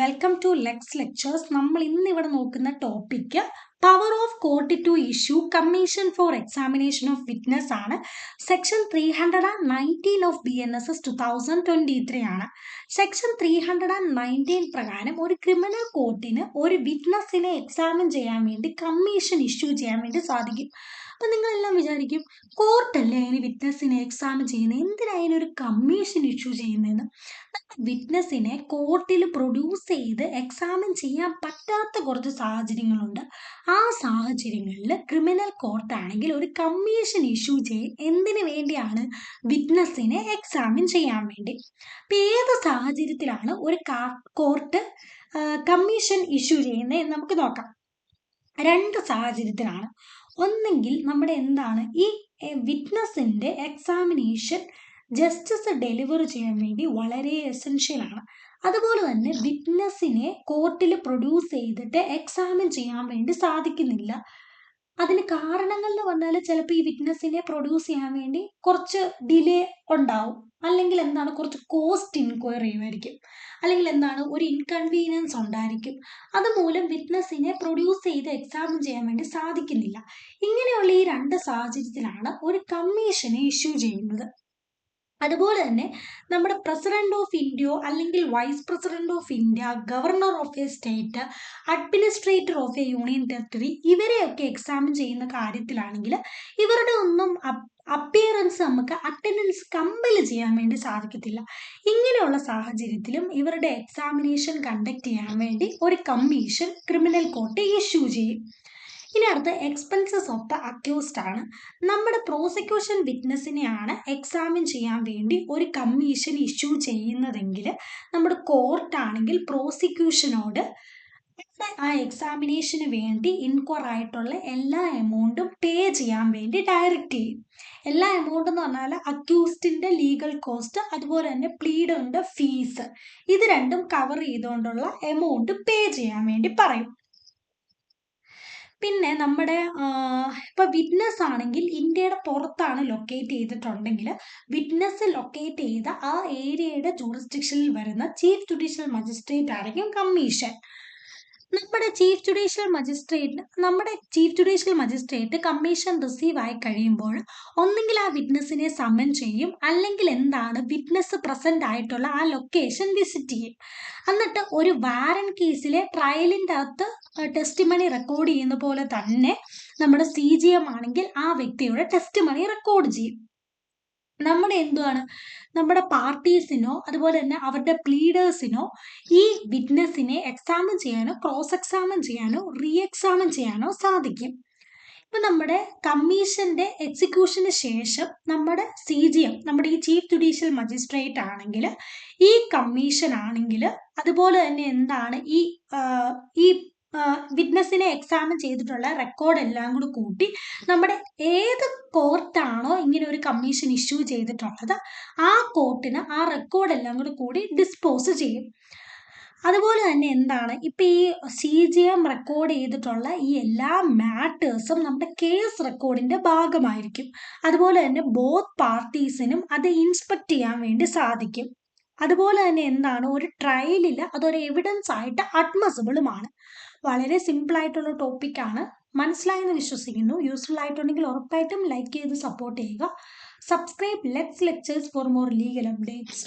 Welcome to Lex lectures. നമ്മൾ ഇന്ന് ഇവിടെ നോക്കുന്ന topic power of court to issue commission for examination of witness ആണ്. സെക്ഷൻ 319 ഓഫ് BNSS 2023 ആണ്. സെക്ഷൻ 319 പ്രകാരം ഒരു ക്രിമിനൽ കോർട്ടിന് ഒരു വിറ്റ്നസിനെ എക്സാമിൻ ചെയ്യാൻ വേണ്ടി കമ്മീഷൻ ഇഷ്യൂ ചെയ്യാൻ വേണ്ടി സാധിക്കും. അപ്പം നിങ്ങളെല്ലാം വിചാരിക്കും, കോർട്ടല്ലേ അതിന് വിറ്റ്നസിനെ എക്സാമിൻ ചെയ്യുന്നത്, എന്തിനാണ് ഒരു കമ്മീഷൻ ഇഷ്യൂ ചെയ്യുന്നതെന്ന്. വിറ്റ്നസിനെ കോർട്ടിൽ പ്രൊഡ്യൂസ് ചെയ്ത് എക്സാമിൻ ചെയ്യാൻ പറ്റാത്ത കുറച്ച് സാഹചര്യങ്ങളുണ്ട്. ആ സാഹചര്യങ്ങളിൽ ക്രിമിനൽ കോർട്ടാണെങ്കിൽ ഒരു കമ്മീഷൻ ഇഷ്യൂ ചെയ്യും. എന്തിനു വേണ്ടിയാണ്? വിറ്റ്നസിനെ എക്സാമിൻ ചെയ്യാൻ വേണ്ടി. അപ്പം ഏത് സാഹചര്യത്തിലാണ് ഒരു കോർട്ട് കമ്മീഷൻ ഇഷ്യൂ ചെയ്യുന്നത് എന്ന് നമുക്ക് നോക്കാം. രണ്ട് സാഹചര്യത്തിലാണ്. ഒന്നെങ്കിൽ നമ്മുടെ ഈ വിറ്റ്നസിന്റെ എക്സാമിനേഷൻ ജസ്റ്റിസ് ഡെലിവർ ചെയ്യാൻ വേണ്ടി വളരെ എസെൻഷ്യൽ ആണ്. അതുപോലെ തന്നെ വിറ്റ്നസിനെ കോർട്ടിൽ പ്രൊഡ്യൂസ് ചെയ്തിട്ട് എക്സാമിൻ ചെയ്യാൻ വേണ്ടി സാധിക്കുന്നില്ല. അതിന് കാരണങ്ങൾ എന്ന് പറഞ്ഞാൽ ചിലപ്പോൾ ഈ വിറ്റ്നസിനെ പ്രൊഡ്യൂസ് ചെയ്യാൻ വേണ്ടി കുറച്ച് ഡിലേ ഉണ്ടാവും, അല്ലെങ്കിൽ കുറച്ച് കോസ്റ്റ് ഇൻക്വയർ ചെയ്യുമായിരിക്കും, അല്ലെങ്കിൽ ഒരു ഇൻകൺവീനിയൻസ് ഉണ്ടായിരിക്കും. അതുമൂലം വിറ്റ്നസിനെ പ്രൊഡ്യൂസ് ചെയ്ത് എക്സാമിൻ ചെയ്യാൻ വേണ്ടി സാധിക്കുന്നില്ല. ഇങ്ങനെയുള്ള ഈ രണ്ട് സാഹചര്യത്തിലാണ് ഒരു കമ്മീഷനെ ഇഷ്യൂ ചെയ്യുന്നത്. അതുപോലെ തന്നെ നമ്മുടെ പ്രസിഡന്റ് ഓഫ് ഇന്ത്യ അല്ലെങ്കിൽ vice president of India, governor of a state, administrator of a union territory, ഇവരെയൊക്കെ എക്സാമിൻ ചെയ്യുന്ന കാര്യത്തിലാണെങ്കിൽ ഇവരുടെ ഒന്നും അപ്പിയറൻസ് നമുക്ക് അറ്റൻഡൻസ് കമ്പൽ ചെയ്യാൻ വേണ്ടി സാധിക്കത്തില്ല. ഇങ്ങനെയുള്ള സാഹചര്യത്തിലും ഇവരുടെ എക്സാമിനേഷൻ കണ്ടക്ട് ചെയ്യാൻ വേണ്ടി ഒരു കമ്മീഷൻ ക്രിമിനൽ കോർട്ട് ഇഷ്യൂ ചെയ്യും. ഇനി അടുത്ത എക്സ്പെൻസസ് ഓഫ് ദ അക്യൂസ്ഡ് ആണ്. നമ്മുടെ പ്രോസിക്യൂഷൻ വിറ്റ്നസിനെയാണ് എക്സാമിൻ ചെയ്യാൻ വേണ്ടി ഒരു കമ്മീഷൻ ഇഷ്യൂ ചെയ്യുന്നതെങ്കിൽ നമ്മുടെ കോർട്ടാണെങ്കിൽ പ്രോസിക്യൂഷനോട് ആ എക്സാമിനേഷന് വേണ്ടി ഇൻക്വയർ ആയിട്ടുള്ള എല്ലാ എമൗണ്ടും പേ ചെയ്യാൻ വേണ്ടി ഡയറക്റ്റ് ചെയ്യും. എല്ലാ എമൗണ്ട് എന്ന് പറഞ്ഞാൽ അക്യൂസ്ഡിന്റെ ലീഗൽ കോസ്റ്റ്, അതുപോലെ തന്നെ പ്ലീഡറിന്റെ ഫീസ്, ഇത് രണ്ടും കവർ ചെയ്തുകൊണ്ടുള്ള എമൗണ്ട് പേ ചെയ്യാൻ വേണ്ടി പറയും. പിന്നെ നമ്മുടെ ഇപ്പോൾ വിറ്റ്നസ് ആണെങ്കിൽ ഇന്ത്യയുടെ പുറത്താണ് ലൊക്കേറ്റ് ചെയ്തിട്ടുണ്ടെങ്കിൽ വിറ്റ്നസ് ലൊക്കേറ്റ് ചെയ്ത ആ ഏരിയയുടെ ജൂറിസ്ഡിക്ഷനിൽ വരുന്ന ചീഫ് ജുഡീഷ്യൽ മജിസ്ട്രേറ്റ് ആയിരിക്കും കമ്മീഷൻ. നമ്മുടെ chief judicial magistrate commission receive ആയി കഴിയുമ്പോൾ ഒന്നെങ്കിൽ ആ വിറ്റ്നസിനെ സമൻ ചെയ്യും, അല്ലെങ്കിൽ വിറ്റ്നസ് പ്രസന്റ് ആയിട്ടുള്ള ആ ലൊക്കേഷൻ വിസിറ്റ് ചെയ്യും. എന്നിട്ട് ഒരു വാറന്റ് കേസിലെ ട്രയലിൻ്റെ അകത്ത് ടെസ്റ്റിമണി റെക്കോർഡ് ചെയ്യുന്ന പോലെ തന്നെ നമ്മുടെ CGM ആണെങ്കിൽ ആ വ്യക്തിയുടെ ടെസ്റ്റിമണി റെക്കോർഡ് ചെയ്യും. നമ്മുടെ പാർട്ടീസിനോ അതുപോലെ തന്നെ അവരുടെ പ്ലീഡേഴ്സിനോ ഈ വിറ്റ്നസിനെ എക്സാമിൻ ചെയ്യാനോ ക്രോസ് എക്സാമിൻ ചെയ്യാനോ റീ എക്സാമിൻ ചെയ്യാനോ സാധിക്കും. ഇപ്പം നമ്മുടെ കമ്മീഷന്റെ എക്സിക്യൂഷന് ശേഷം നമ്മുടെ CGM, നമ്മുടെ ഈ ചീഫ് ജുഡീഷ്യൽ മജിസ്ട്രേറ്റ് ആണെങ്കിൽ ഈ കമ്മീഷൻ ആണെങ്കിൽ അതുപോലെ തന്നെ ഈ വിറ്റ്നസിനെ എക്സാമിൻ ചെയ്തിട്ടുള്ള റെക്കോർഡ് എല്ലാം കൂടി കൂട്ടി നമ്മുടെ ഏത് കോർട്ടാണോ ഇങ്ങനെ ഒരു കമ്മീഷൻ ഇഷ്യൂ ചെയ്തിട്ടുള്ളത് ആ കോർട്ടിന് ആ റെക്കോർഡ് എല്ലാം കൂടി ഡിസ്പോസ് ചെയ്യും. അതുപോലെ തന്നെ ഇപ്പം ഈ CGM റെക്കോർഡ് ചെയ്തിട്ടുള്ള ഈ എല്ലാ മാറ്റേഴ്സും നമ്മുടെ കേസ് റെക്കോർഡിന്റെ ഭാഗമായിരിക്കും. അതുപോലെ തന്നെ ബോത്ത് പാർട്ടീസിനും അത് ഇൻസ്പെക്ട് ചെയ്യാൻ വേണ്ടി സാധിക്കും. അതുപോലെ തന്നെ ഒരു ട്രയലിൽ അതൊരു എവിഡൻസ് ആയിട്ട് അഡ്മിസിബിളുമാണ്. വളരെ സിമ്പിൾ ആയിട്ടുള്ള ടോപ്പിക്കാണ്. മനസ്സിലായെന്ന് വിശ്വസിക്കുന്നു. യൂസ്ഫുൾ ആയിട്ടുണ്ടെങ്കിൽ ഉറപ്പായിട്ടും ലൈക്ക് ചെയ്ത് സപ്പോർട്ട് ചെയ്യുക. Subscribe let's lectures for more legal updates.